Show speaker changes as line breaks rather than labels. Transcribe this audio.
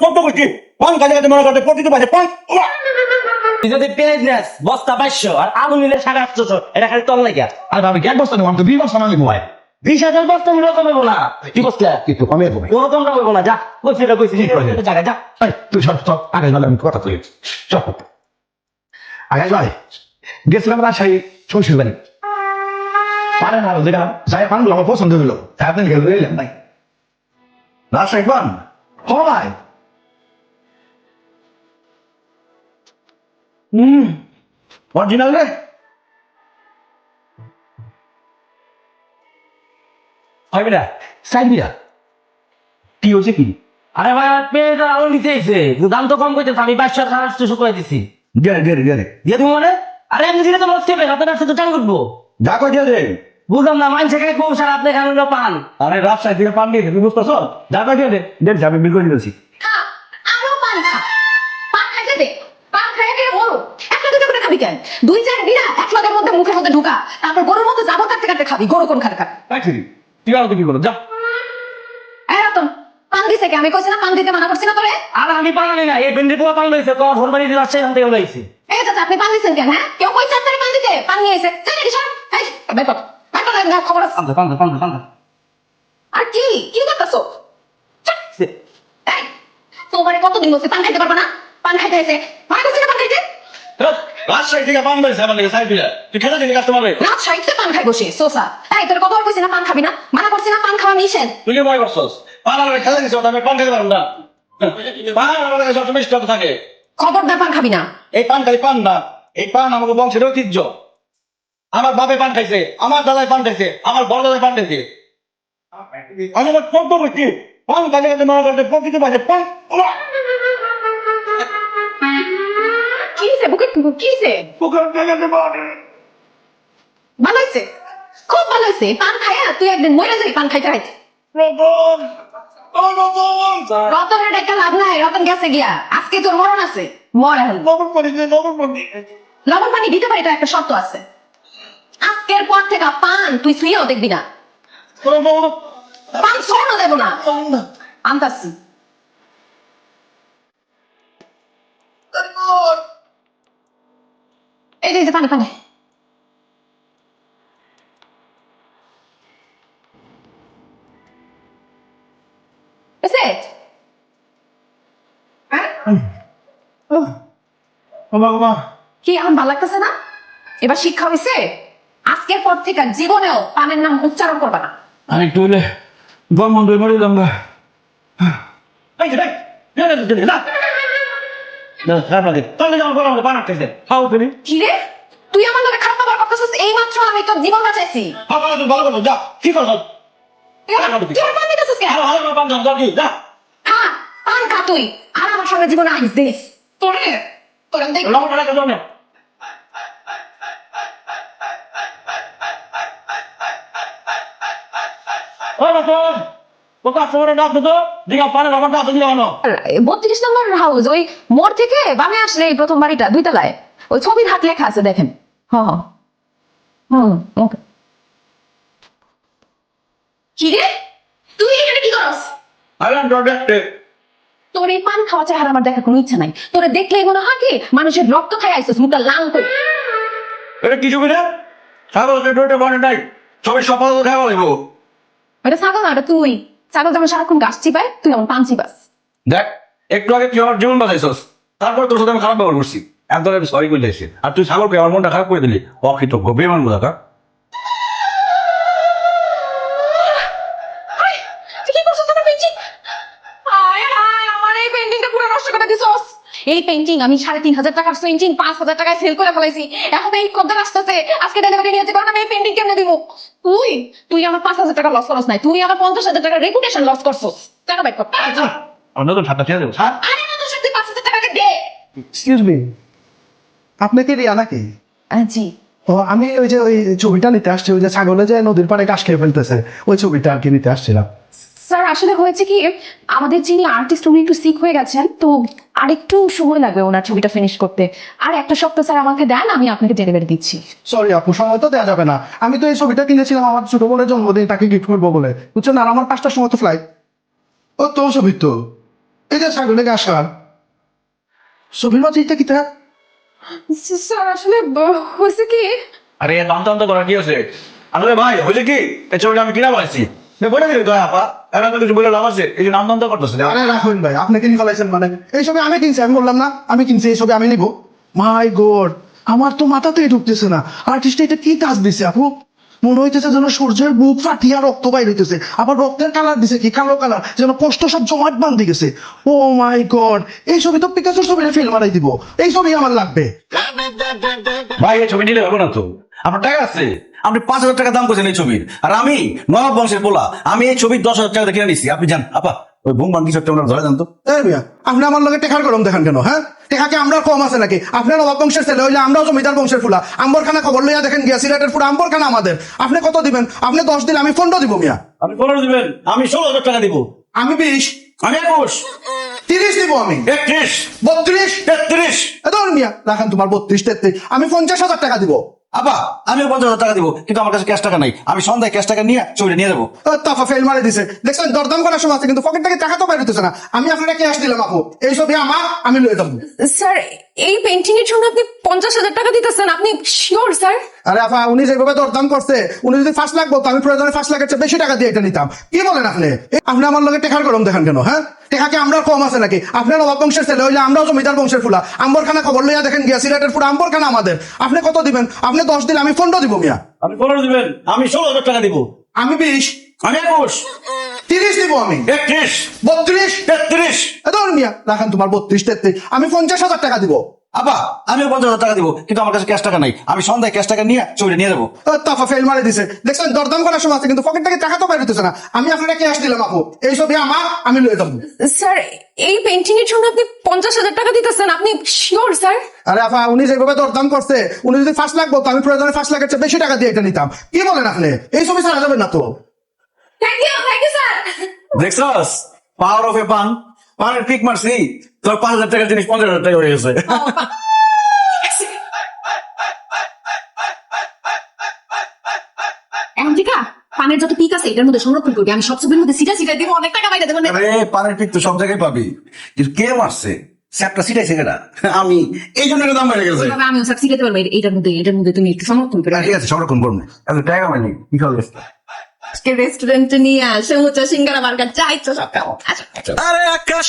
কত করছি পান কাজে কাজে মনে করতে প্রতিটি পাশে পান
তুই যদি পেঁয়াজ নেস বস্তা 500 আর আলু নিলে 850 এটা খালি তল লাগিয়া
আর আমি এক বস্তা নেব আমি তো 2 বস্তা না নেবো
20,000 বস্তা নিলে কমে না কি বস্তা
কিন্তু কমে যাবে
কোনো কম হবে না যা কইছি এটা কইছি জায়গা যা
তুই সব সব আগে গেলে আমি কথা তুই সব আগে যাই গেছিলাম রাজশাহী শ্বশুর বাড়ি পারে না যেটা যাই পানগুলো আমার পছন্দ হলো তাই আপনি গেলে এলাম ভাই রাজশাহী পান হয় অরিজিনাল রে
হবে না
সাইডিয়া কি হয়েছে কি
আরে ভাই পেঁয়াজ আর আলু নিতে আইছে দাম তো কম কইতেছ আমি 500 800 কই দিছি
গেলে গেলে গেলে
দিয়ে তুমি মানে আরে আমি দিলে তো লস হবে আপনার সাথে টান করবো
যা কই দিয়ে দে
বুঝলাম না মানুষে খাই খুব সারা আপনি খান পান
আরে রাজশাহী থেকে পান নিয়ে তুমি বুঝতেছ যা কই দিয়ে দে দেখ যাবে বিল করে দিয়েছি
খা আরো পান খা পান খাইতে দে পান খাইয়ে খেয়ে মরো একটা দুটো করে খাবি কেন দুই চার বিড়া এক লগের মধ্যে মুখের মধ্যে ঢুকা তারপর গরুর মধ্যে যাবো কাটতে কাটতে খাবি গরু কোন খাতে খাবি
তাই ঠিক তুই আর কি করো যা
এই রতন পান দিছে কি আমি কইছি না পান দিতে মানা করছি না তোরে
আর আমি পান না এই ভেন্ডি পোয়া পান লইছে তো হরবানি দিতে আসছে এখান থেকে লইছে
এই চাচা আপনি পান দিছেন কেন হ্যাঁ কেউ কইছে আপনারে পান দিতে পান নিয়ে এসে চাই নাকি সব এই বেপত বেপত না খবর আছে
পান
আর কি কি করতেছো এই তোমারে কতদিন বলছি পান খাইতে পারবা না পান খাইতে এসে মানা করছি না পান খাইতে
রাজশাহী থেকে পান লইছে আমার লাগে সাইড দিয়া তুই খেতে দিবি কাস্টমার রে
রাত সাইতে পান খাই বসে সোসা এই তোর কতবার কইছি না পান খাবি না মানা করছি না পান খাওয়া নিষেধ
তুই কি ভয় করছস পান আমার খেতে দিছ আমি পান খেতে পারব না পান আমার লাগে সব মিষ্টি থাকে
খবরদার পান খাবি না
এই পান খাই পান না এই পান আমাকে বংশের ঐতিহ্য আমার বাপে পান খাইছে আমার দাদাই পান খাইছে আমার বড় দাদাই পান খাইছে আমি আমার কত করছি পান কাজে কাজে মনে করতে প্রতিটি পাশে পান
কি হইছে বুকে কি হইছে
পোকার জায়গাতে বাড়ে
ভালো হইছে খুব ভালো হইছে পান খায়া তুই একদিন মরে যাবি পান খাইতে খাইতে
রতন ও রতন
রতনের একটা লাভ নাই রতন গেছে গিয়া আজকে তোর মরণ আছে মর এখন
নবম পরিছে নবম পরি
লবণ পানি দিতে পারি তো একটা শর্ত আছে আজকের পর থেকে পান তুই ফ্রিও দেখবি না পান স্বর্ণ দেব না আনতাছি এই যে পানি পানি Is it? কি এখন ভালো লাগতেছে না এবার শিক্ষা হয়েছে আজকের পর থেকে জীবনেও পানের নাম উচ্চারণ করবা না
আমি একটু হলে বন্ধ মরে যাম না এই যে না তাহলে আমার বড় পান খাইছে খাও তুমি
কি রে তুই আমার লোকে খারাপ ব্যবহার করতেছিস এই মাত্র আমি তোর জীবন বাঁচাইছি
খাও তুমি ভালো করো যা কি করছো
তুই আমার পান দিতেছিস কেন
ভালো পান দাও যা
খা পান খা তুই আর আমার সঙ্গে জীবনে আহিস দিস তোরে তোর আমি দেখ
লবণ টাকা দাও না ও রতন কোথা ফোরে ডাক তো দিগা পানে লবণ দাও দিও না
32 নম্বর হাউস ওই মোড় থেকে বামে আসলে এই প্রথম বাড়িটা দুই তলায় ওই ছবির হাত লেখা আছে দেখেন হ্যাঁ ওকে কি রে তুই এখানে কি করস
আই এম নট দেখতে
তোর এই পান খাওয়া চেহারা আমার দেখার কোনো ইচ্ছা নাই তোরে দেখলেই মনে হয় কি মানুষের রক্ত খাই আইছিস মুখটা লাল করে
এটা কি ছবি রে ছাগল ডোটে বনে নাই ছবি সফল দেখা হইবো
এটা ছাগল না এটা তুই ছাগল যখন সারাক্ষণ গাছ চিপায় তুই আমার পান চিপাস
দেখ একটু আগে তুই আমার জীবন বাঁচাইছস তারপর তোর সাথে আমি খারাপ ব্যবহার করছি একদম আমি সরি বলে এসেছি আর তুই ছাগলকে আমার মনটা খারাপ করে দিলি অকৃতজ্ঞ বেমান বোঝা কা
তুই কি করছিস আমার পেন্টিং আয় হায় আমার এই পেন্টিংটা পুরো নষ্ট করে দিছস এই পেন্টিং আমি 3,500 টাকার পেন্টিং 5,000 টাকায় সেল করে ফেলাইছি এখন এই কদ্দার আসতেছে আজকে ডেলিভারি নিয়ে যেতে পারো না আমি এই পেন্টিং কেমনে দিব তুই তুই আমার 5,000 টাকা লস করছ নাই তুই আমার 50,000 টাকার রেপুটেশন লস করছস টাকা ব্যাক কর
অন্য তো ঠাট্টা ছেড়ে দেবো স্যার
আরে না তো সত্যি 5,000 টাকা দে
এক্সকিউজ মি আপনি কি রিয়া নাকি
জি
ও আমি ওই যে ওই ছবিটা নিতে আসছি ওই যে ছাগলে যে নদীর পাড়ে ঘাস খেয়ে ফেলতেছে ওই ছবিটা আর কি নিতে আসছিলাম
স্যার আসলে হয়েছে কি আমাদের যিনি আর্টিস্ট উনি একটু সিক হয়ে গেছেন তো আরেকটু সময় লাগবে ওনার ছবিটা ফিনিশ করতে আর একটা সপ্তাহ স্যার আমাকে দেন আমি আপনাকে ডেলিভারি দিচ্ছি
সরি আপু সময় তো দেওয়া যাবে না আমি তো এই ছবিটা কিনেছিলাম আমার ছোট বোনের জন্মদিন তাকে গিফট করবো বলে বুঝছেন আর আমার 5টার সময় তো ফ্লাইট ও তো ছবি তো এই যে ছাগলের আসার ছবির মাঝে এটা কিতা
স্যার আসলে হয়েছে কি
আরে দাম তো করা কি আছে? আরে ভাই হয়েছে কি? এই ছবিটা আমি কিনা পাইছি বলে দিলি তো আপা, এখন তো কিছু বলে লাভ আছে, এই যে নাম তো করতেছে।
আরে রাখুন ভাই, আপনি কিনে ফেলাইছেন মানে? এই ছবি আমি কিনছি, আমি বললাম না আমি কিনছি, এই ছবি আমি নিব। মাই গড, আমার তো মাথাতেই ঢুকতেছে না, আর্টিস্ট এটা কি কাজ দিছে আপু? মনে হইতেছে যেন সূর্যের বুক ফাটিয়া রক্ত বাইর হইতেছে, আবার রক্তের কালার দিছে কি কালো কালার, যেন কষ্ট সব জমাট বাঁধে গেছে। ও মাই গড, এই ছবি তো পিকাসোর ছবিটা ফেল মারাই দিব, এই ছবি আমার লাগবে।
ভাই এই ছবি নিলে হবে না তো, আপনার টাকা আছে, আপনি 5,000 টাকা দাম করছেন এই ছবির, আর আমি নবাব বংশের পোলা, আমি এই ছবির 10,000 টাকা কিনে নিছি। আপনি জান আপা, ওই বুম বান কিছু একটা ওনার ধরে জানতো।
এই মিয়া, আপনি আমার লগে টেকার গরম দেখান কেন? হ্যাঁ, টেকাকে আমরা কম আছে নাকি? আপনার নবাব বংশের ছেলে হইলে আমরাও জমিদার বংশের ফুলা। আম্বরখানা খবর লইয়া দেখেন গিয়া, সিলেটের পুরো আম্বরখানা আমাদের। আপনি কত দিবেন? আপনি 10 দিলে আমি 15 দিব মিয়া।
আপনি 15 দিবেন, আমি 16,000 টাকা দিব।
আমি 20,
আমি 21,
30 দিব আমি।
31,
32,
33।
ধরুন মিয়া, রাখেন তোমার 32, 33, আমি 50,000 টাকা দিব।
আপা আমিও 50,000 টাকা দিব, কিন্তু আমার কাছে ক্যাশ টাকা নাই, আমি সন্ধ্যায় ক্যাশ টাকা নিয়ে ছবিটা নিয়ে যাবো।
তাফা ফেল মারে দিছে, দেখছেন দরদাম করার সময় আছে, কিন্তু পকেট থেকে টাকা তো বাইরে হইতেছে না। আমি আপনাকে ক্যাশ দিলাম আপু, এই ছবি আমার, আমি লয়ে যাবো।
স্যার এই পেন্টিং এর জন্য আপনি 50,000 টাকা দিতেছেন, আপনি শিওর স্যার?
আরে আপা, উনি যেভাবে দরদাম করছে, উনি যদি 5 লাখ বলতো, আমি প্রয়োজনে 5 লাখের চেয়ে বেশি টাকা দিয়ে এটা নিতাম। কি বলেন আপনি? আপনি আমার লগে টেকার গরম দেখান কেন? হ্যাঁ, টেকাকে আমরা কম আছে নাকি? আপনার নবাব বংশের ছেলে হইলে আমরাও জমিদার বংশের ফুলা। আম্বরখানা খবর লইয়া দেখেন গিয়া, সিলেটের পুরো আম্বরখানা আমাদের। আপনি কত দিবেন? আপনি 10 দিলে আমি 15 দিব মিয়া।
আপনি 15 দিবেন, আমি 16,000 টাকা দিব।
আমি 20,
আমি 21,
30 দিব আমি।
31,
32,
33।
ধরুন মিয়া, রাখেন তোমার 32, 33, আমি 50,000 টাকা দিব।
আপা আমিও 50,000 টাকা দিব, কিন্তু আমার কাছে ক্যাশ টাকা নাই, আমি সন্ধ্যায় ক্যাশ টাকা নিয়ে ছবিটা নিয়ে যাবো।
তাফা ফেল মারে দিছে, দেখছেন দরদাম করার সময় আছে, কিন্তু পকেট থেকে টাকা তো বাইরে হইতেছে না। আমি আপনাকে ক্যাশ দিলাম আপু, এই ছবি আমার, আমি লয়ে যাবো।
স্যার এই পেন্টিং এর জন্য আপনি 50,000 টাকা দিতেছেন, আপনি শিওর স্যার?
আরে আপা, উনি যেভাবে দরদাম করছে, উনি যদি 5 লাখ বলতো, আমি প্রয়োজনে 5 লাখের চেয়ে বেশি টাকা দিয়ে এটা নিতাম। কি বলেন আপনি? এই ছবি ছাড়া যাবেন না তো?
Thank you sir.
দেখছস পাওয়ার অফ এ পান, পানের পিক মারছি, তোর 5,000 টাকার জিনিস 50,000 টাকা হয়ে গেছে।
এখন ঠিক আছে, পানের যত পিক আছে এটার মধ্যে সংরক্ষণ করবি, আমি সব ছবির মধ্যে সিটা দিব, অনেক টাকা বাইরে দেবো।
আরে পানের পিক তো সব জায়গায় পাবি, কিন্তু কে মারছে স্যাপটা সিটাইছে কেটা? আমি এই জন্য এটা দাম বেড়ে গেছে।
আমি সব সিটাতে পারবো, এটার মধ্যে তুমি একটু সংরক্ষণ করে।
ঠিক আছে সংরক্ষণ করবো, এত টাকা মানে কি খাওয়া গেছে?
আজকে রেস্টুরেন্টে নিয়ে আসে উচ্চ সিঙ্গারা বার্গার যা ইচ্ছা সব খাবো। আচ্ছা
আরে আকাশ